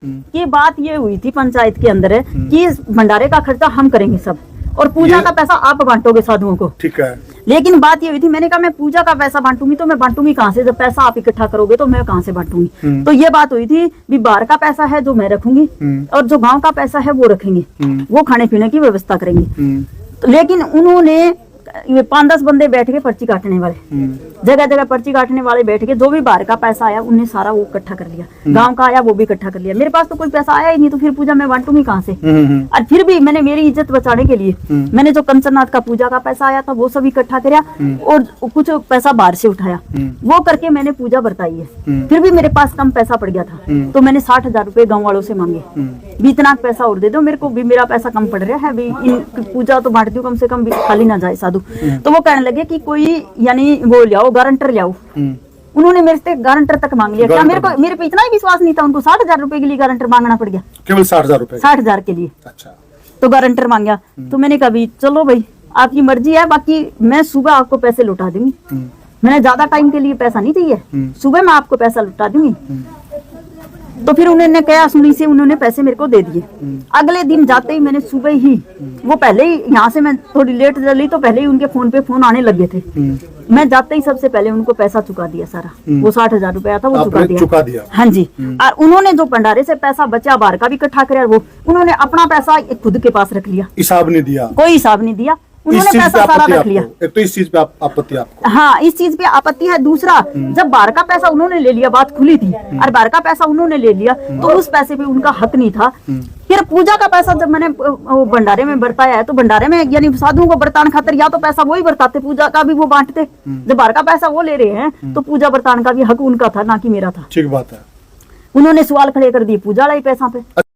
ये बात ये हुई थी पंचायत के अंदर कि भंडारे का खर्चा हम करेंगे सब और पूजा का पैसा आप बांटोगे साधुओं को। ठीक है। लेकिन बात ये हुई थी, मैंने कहा मैं पूजा का पैसा बांटूंगी तो मैं बांटूंगी कहाँ से, जब पैसा आप इकट्ठा करोगे तो मैं कहाँ से बांटूंगी। तो ये बात हुई थी भी बाहर का पैसा है जो मैं रखूंगी और जो गांव का पैसा है वो रखेंगे, वो खाने पीने की व्यवस्था करेंगे। तो लेकिन उन्होंने 5-10 बंदे बैठ के पर्ची काटने वाले, जगह जगह पर्ची काटने वाले बैठ के, जो भी बाहर का पैसा आया उन्हें सारा वो इकट्ठा कर लिया, गांव का आया वो भी इकट्ठा कर लिया। मेरे पास तो कोई पैसा आया ही नहीं, तो फिर पूजा मैं बांटूंगी कहाँ से। और फिर भी मैंने मेरी इज्जत बचाने के लिए मैंने जो कंचननाथ का पूजा का पैसा आया था वो सब इकट्ठा किया और कुछ पैसा बाहर से उठाया, वो करके मैंने पूजा बरताई है। फिर भी मेरे पास कम पैसा पड़ गया था तो मैंने 60,000 रुपए गाँव वालों से मांगे, भी इतना पैसा और दे दो मेरे को, भी मेरा पैसा कम पड़ रहा है, भी इन पूजा तो बांट दू, कम से कम खाली ना जाए साधु। तो वो कहने लगे कि कोई यानी वो ले आओ, गारंटर ले आओ। उन्होंने मेरे से गारंटर तक मांग लिया। क्या मेरे पे इतना ही विश्वास नहीं था, उनको 60,000 रुपए के लिए गारंटर मांगना पड़ गया, केवल 60,000 रुपए, 60,000 के लिए। अच्छा। तो गारंटर मांगा तो मैंने कहा भी चलो भाई आपकी मर्जी है, बाकी मैं सुबह आपको पैसे लौटा दूंगी। मैंने ज्यादा टाइम के लिए पैसा नहीं चाहिए, सुबह मैं आपको पैसा लौटा दूंगी। तो फिर उन्होंने कहा सुनी से उन्होंने पैसे मेरे को दे दिए। अगले दिन जाते ही मैंने सुबह ही, वो पहले ही यहाँ से मैं थोड़ी लेट चली तो पहले ही उनके फोन पे फोन आने लगे थे। मैं जाते ही सबसे पहले उनको पैसा चुका दिया सारा, वो 60,000 रुपया था वो चुका दिया। हाँ जी। और उन्होंने जो भंडारे से पैसा बचा बाहर का भी इकट्ठा कराया, वो उन्होंने अपना पैसा खुद के पास रख लिया, हिसाब नहीं दिया, कोई हिसाब नहीं दिया, उन्होंने पैसा सारा रख लिया। एक तो इस चीज पे आपत्ति आपको? हाँ, इस चीज पे आपत्ति है। दूसरा, जब बाहर का पैसा उन्होंने ले लिया, बात खुली थी, और बाहर का पैसा उन्होंने ले लिया तो उस पैसे पे उनका हक नहीं था। फिर पूजा का पैसा जब मैंने भंडारे में बरताया है तो भंडारे में यानी साधुओं को बरतान खातर या तो पैसा वो ही बरताते, पूजा का भी वो बांटते। जब बाहर का पैसा वो ले रहे हैं तो पूजा बरतान का भी हक उनका था, ना कि मेरा था। ठीक बात है। उन्होंने सवाल खड़े कर दिए पूजा वाले पैसा पे।